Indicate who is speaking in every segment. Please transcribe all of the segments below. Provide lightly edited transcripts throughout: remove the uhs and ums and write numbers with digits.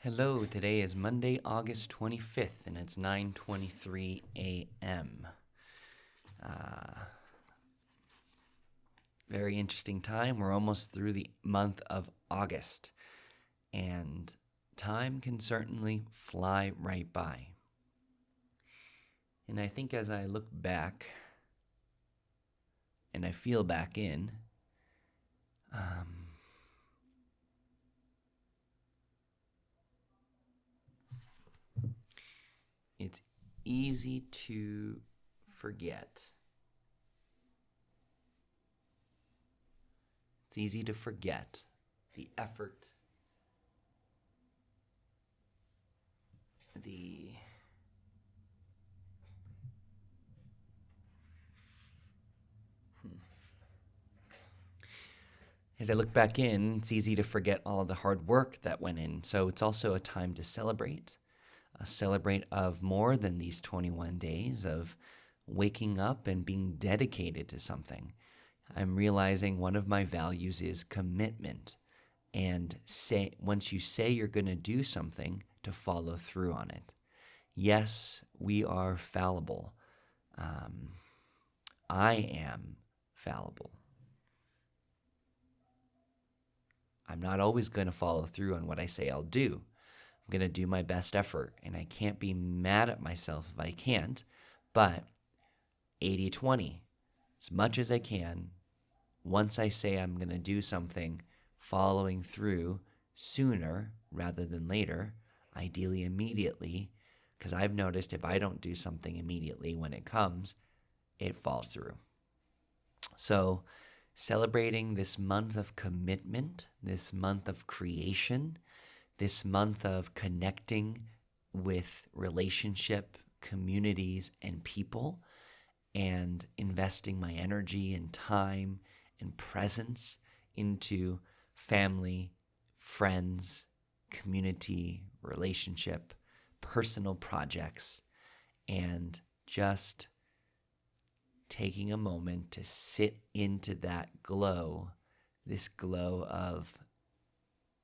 Speaker 1: Hello, today is Monday, August 25th, and it's 9:23 a.m. Very interesting time. We're almost through the month of August, and time can certainly fly right by. And I think as I look back and I feel back in, it's easy to forget. It's easy to forget the effort, the As I look back in, it's easy to forget all of the hard work that went in. So it's also a time to celebrate, celebrate of more than these 21 days of waking up and being dedicated to something. I'm realizing one of my values is commitment. And once you say you're going to do something, to follow through on it. Yes, we are fallible. I am fallible. I'm not always going to follow through on what I say I'll do. I'm going to do my best effort, and I can't be mad at myself if I can't, but 80-20, as much as I can, once I say I'm going to do something, following through sooner rather than later, ideally immediately, because I've noticed if I don't do something immediately when it comes, it falls through. So celebrating this month of commitment, this month of creation, this month of connecting with relationship, communities, and people, and investing my energy and time and presence into family, friends, community, relationship, personal projects, and just taking a moment to sit into that glow, this glow of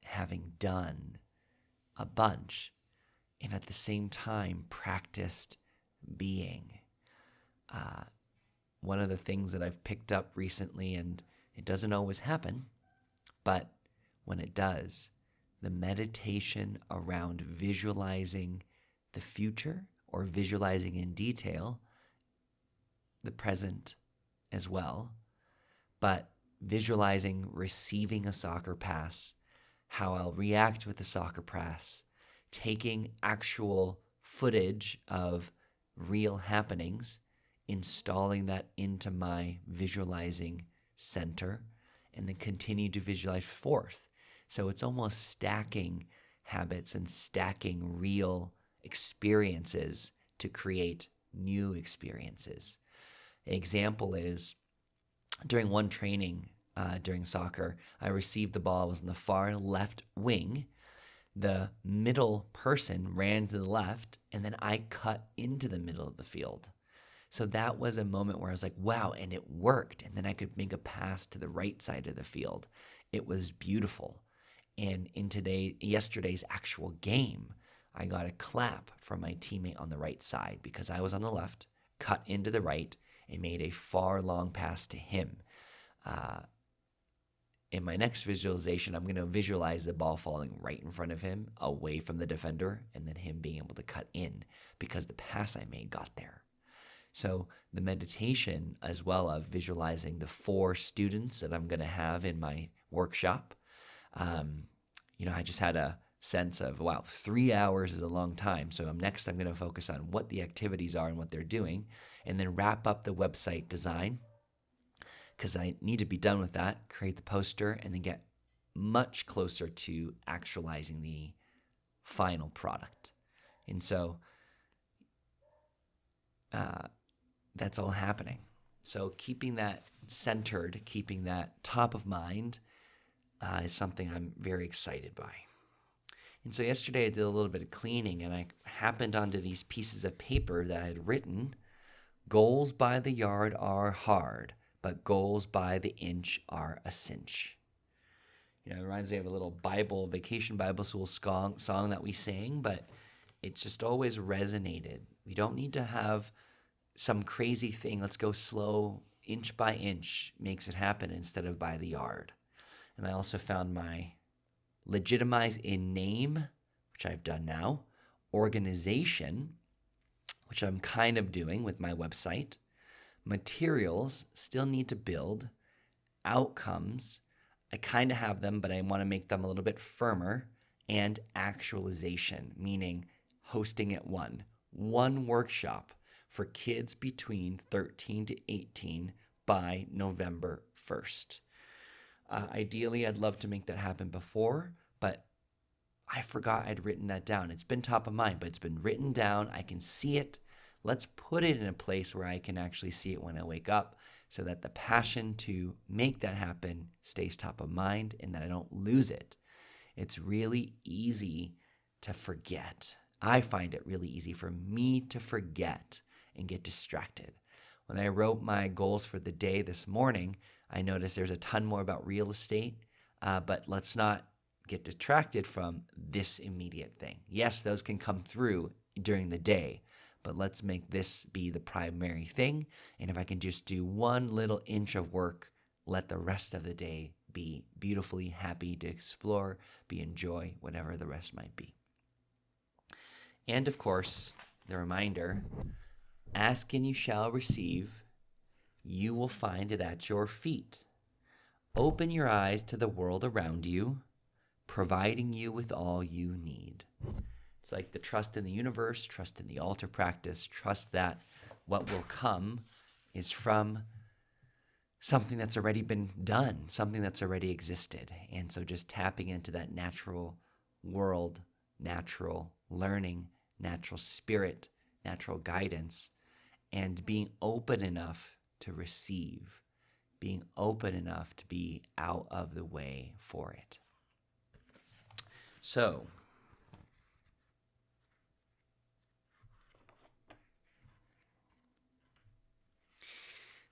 Speaker 1: having done a bunch, and at the same time practiced being. One of the things that I've picked up recently, and it doesn't always happen, but when it does, the meditation around visualizing the future or visualizing in detail the present as well, but visualizing receiving a soccer pass, how I'll react with the soccer pass, taking actual footage of real happenings, installing that into my visualizing center, and then continue to visualize forth. So it's almost stacking habits and stacking real experiences to create new experiences. An example is during one training during soccer, I received the ball, I was in the far left wing. The middle person ran to the left, and then I cut into the middle of the field. So that was a moment where I was like, wow, and it worked. And then I could make a pass to the right side of the field. It was beautiful. And in yesterday's actual game, I got a clap from my teammate on the right side because I was on the left, cut into the right, and made a far long pass to him. In my next visualization, I'm going to visualize the ball falling right in front of him, away from the defender, and then him being able to cut in because the pass I made got there. So the meditation as well of visualizing the 4 students that I'm going to have in my workshop, I just had a sense of, wow, 3 hours is a long time. So I'm going to focus on what the activities are and what they're doing, and then wrap up the website design because I need to be done with that, create the poster, and then get much closer to actualizing the final product. And so that's all happening. So keeping that centered, keeping that top of mind is something I'm very excited by. And so yesterday I did a little bit of cleaning, and I happened onto these pieces of paper that I had written. Goals by the yard are hard, but goals by the inch are a cinch. It reminds me of a little vacation Bible school song that we sang, but it's just always resonated. We don't need to have some crazy thing. Let's go slow, inch by inch makes it happen instead of by the yard. And I also found my legitimize in name, which I've done now, organization, which I'm kind of doing with my website, materials, still need to build, outcomes, I kind of have them, but I want to make them a little bit firmer, and actualization, meaning hosting at one workshop for kids between 13 to 18 by November 1st. Ideally, I'd love to make that happen before, but I forgot I'd written that down. It's been top of mind, but it's been written down. I can see it. Let's put it in a place where I can actually see it when I wake up so that the passion to make that happen stays top of mind and that I don't lose it. It's really easy to forget. I find it really easy for me to forget and get distracted. When I wrote my goals for the day this morning, I noticed there's a ton more about real estate, but let's not get distracted from this immediate thing. Yes, those can come through during the day, but let's make this be the primary thing. And if I can just do one little inch of work, let the rest of the day be beautifully happy to explore, enjoy, whatever the rest might be. And of course, the reminder, ask and you shall receive. You will find it at your feet. Open your eyes to the world around you, providing you with all you need. It's like the trust in the universe, trust in the altar practice, trust that what will come is from something that's already been done, something that's already existed. And so just tapping into that natural world, natural learning, natural spirit, natural guidance, and being open enough to receive, being open enough to be out of the way for it. So,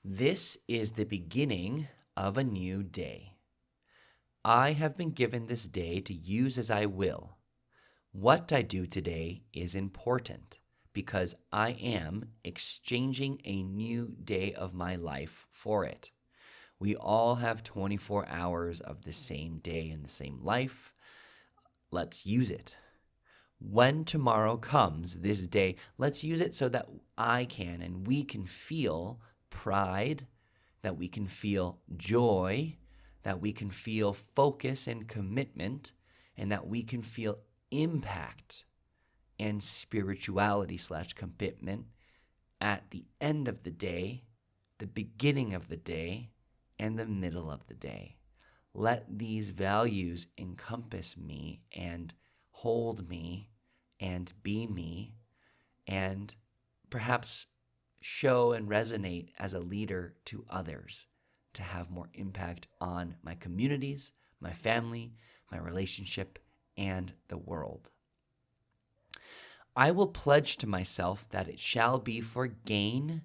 Speaker 1: this is the beginning of a new day. I have been given this day to use as I will. What I do today is important because I am exchanging a new day of my life for it. We all have 24 hours of the same day and the same life. Let's use it. When tomorrow comes, this day, let's use it so that I can and we can feel pride, that we can feel joy, that we can feel focus and commitment, and that we can feel impact and spirituality / commitment at the end of the day, the beginning of the day, and the middle of the day. Let these values encompass me and hold me and be me and perhaps show and resonate as a leader to others to have more impact on my communities, my family, my relationship, and the world. I will pledge to myself that it shall be for gain,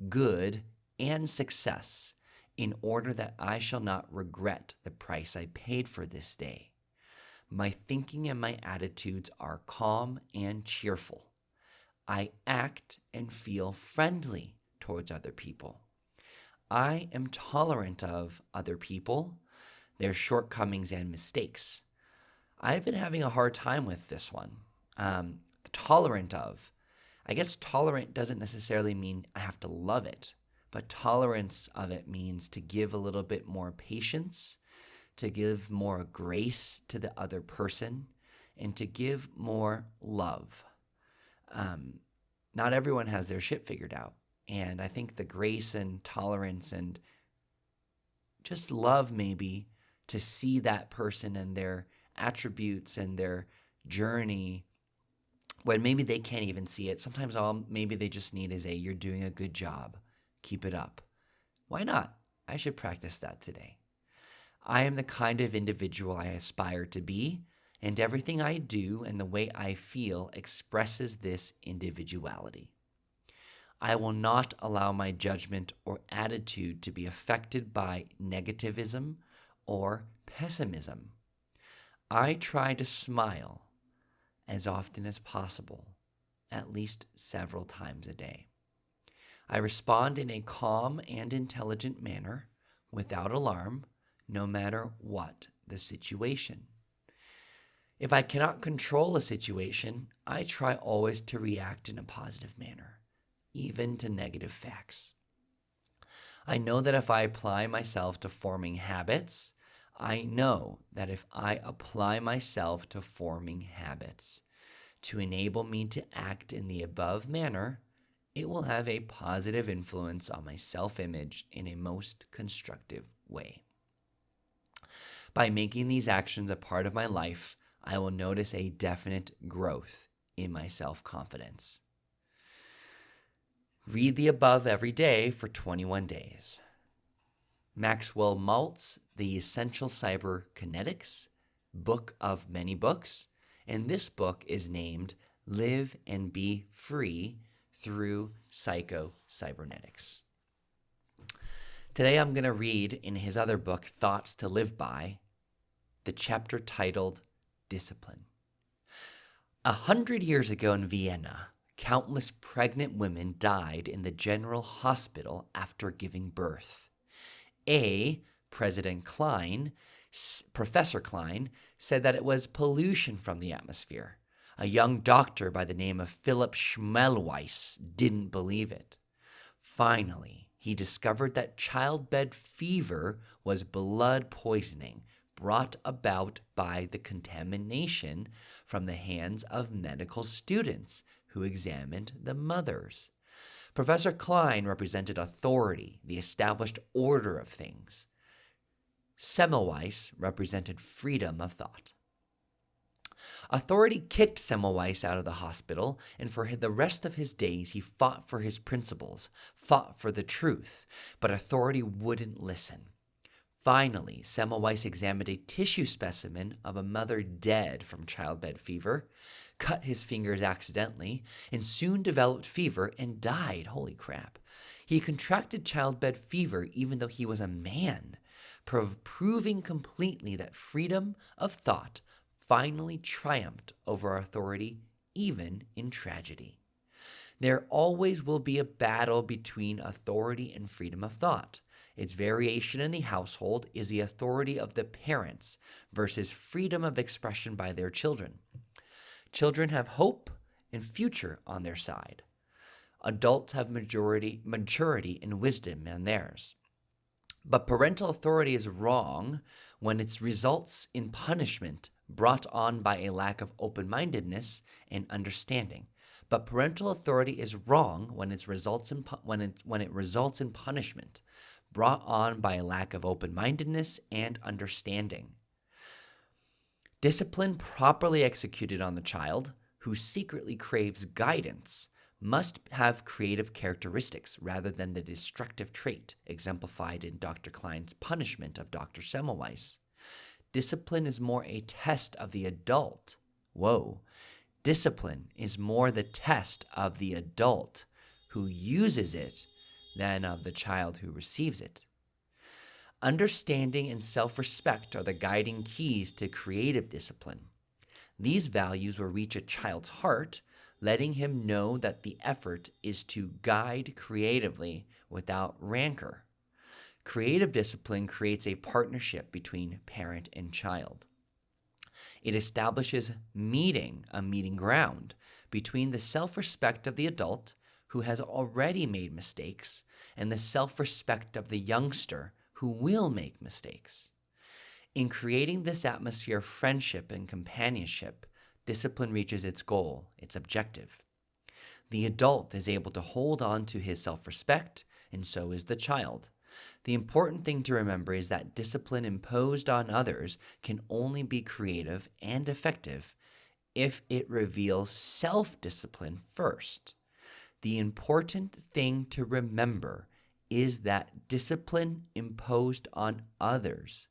Speaker 1: good, and success, in order that I shall not regret the price I paid for this day. My thinking and my attitudes are calm and cheerful. I act and feel friendly towards other people. I am tolerant of other people, their shortcomings and mistakes. I've been having a hard time with this one. Tolerant of. I guess tolerant doesn't necessarily mean I have to love it, but tolerance of it means to give a little bit more patience, to give more grace to the other person, and to give more love. Not everyone has their shit figured out. And I think the grace and tolerance and just love, maybe, to see that person and their attributes and their journey when maybe they can't even see it. Sometimes all maybe they just need is you're doing a good job. Keep it up. Why not? I should practice that today. I am the kind of individual I aspire to be, and everything I do and the way I feel expresses this individuality. I will not allow my judgment or attitude to be affected by negativism or pessimism. I try to smile as often as possible, at least several times a day. I respond in a calm and intelligent manner, without alarm, no matter what the situation. If I cannot control a situation, I try always to react in a positive manner, even to negative facts. I know that if I apply myself to forming habits, to enable me to act in the above manner, it will have a positive influence on my self-image in a most constructive way. By making these actions a part of my life, I will notice a definite growth in my self-confidence. Read the above every day for 21 days. Maxwell Maltz, The Essential Cyber-Kinetics, book of many books, and this book is named Live and Be Free through Psycho-Cybernetics. Today I'm going to read in his other book, Thoughts to Live By, the chapter titled Discipline. 100 years ago in Vienna, countless pregnant women died in the general hospital after giving birth. Professor Klein, said that it was pollution from the atmosphere. A young doctor by the name of Philip Schmelweiss didn't believe it. Finally, he discovered that childbed fever was blood poisoning brought about by the contamination from the hands of medical students who examined the mothers. Professor Klein represented authority, the established order of things. Semmelweis represented freedom of thought. Authority kicked Semmelweis out of the hospital, and for the rest of his days he fought for his principles, fought for the truth, but authority wouldn't listen. Finally, Semmelweis examined a tissue specimen of a mother dead from childbed fever, cut his fingers accidentally, and soon developed fever and died. Holy crap. He contracted childbed fever even though he was a man, proving completely that freedom of thought finally triumphed over authority, even in tragedy. There always will be a battle between authority and freedom of thought. Its variation in the household is the authority of the parents versus freedom of expression by their children. Children have hope and future on their side. Adults have maturity and wisdom on theirs. But parental authority is wrong when it results in punishment brought on by a lack of open-mindedness and understanding. But parental authority is wrong when it results in punishment brought on by a lack of open-mindedness and understanding. Discipline properly executed on the child, who secretly craves guidance, must have creative characteristics rather than the destructive trait exemplified in Dr. Klein's punishment of Dr. Semmelweis. Discipline is more a test of the adult. Discipline is more the test of the adult who uses it than of the child who receives it. Understanding and self-respect are the guiding keys to creative discipline. These values will reach a child's heart, letting him know that the effort is to guide creatively without rancor. Creative discipline creates a partnership between parent and child. It establishes a meeting ground between the self-respect of the adult who has already made mistakes and the self-respect of the youngster who will make mistakes. In creating this atmosphere of friendship and companionship, discipline reaches its goal, its objective. The adult is able to hold on to his self-respect, and so is the child. The important thing to remember is that discipline imposed on others can only be creative and effective if it reveals self-discipline first. The important thing to remember is that discipline imposed on others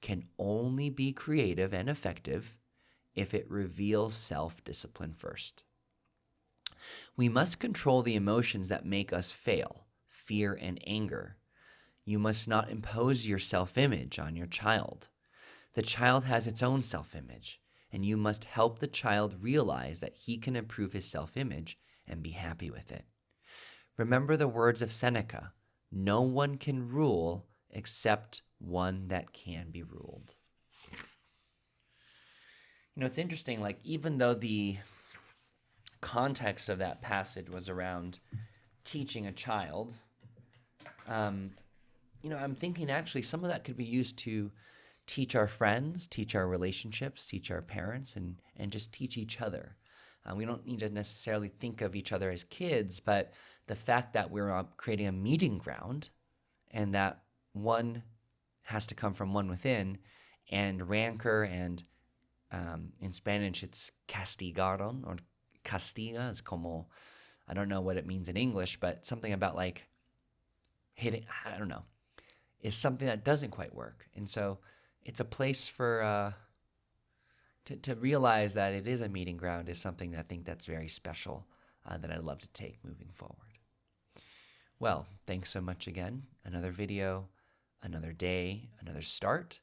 Speaker 1: can only be creative and effective if it reveals self-discipline first. We must control the emotions that make us fail, fear and anger. You must not impose your self-image on your child. The child has its own self-image, and you must help the child realize that he can improve his self-image and be happy with it. Remember the words of Seneca, no one can rule except one that can be ruled. It's interesting, like even though the context of that passage was around teaching a child, I'm thinking actually some of that could be used to teach our friends, teach our relationships, teach our parents, and just teach each other. We don't need to necessarily think of each other as kids, but the fact that we're creating a meeting ground and that one has to come from one within, and rancor and in Spanish it's castigaron or castiga is como, I don't know what it means in English, but something about like hitting, I don't know, is something that doesn't quite work. And so it's a place for to realize that it is a meeting ground is something that I think that's very special that I'd love to take moving forward. Well, thanks so much again. Another video, another day, another start.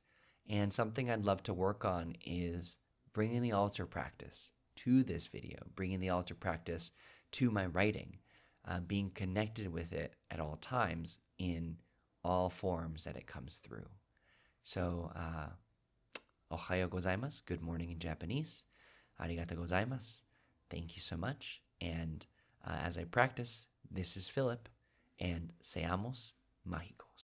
Speaker 1: And something I'd love to work on is bringing the altar practice to this video, bringing the altar practice to my writing, being connected with it at all times in all forms that it comes through. So, ohayo gozaimasu, good morning in Japanese. Arigatou gozaimasu, thank you so much. And as I practice, this is Philip, and seamos mágico.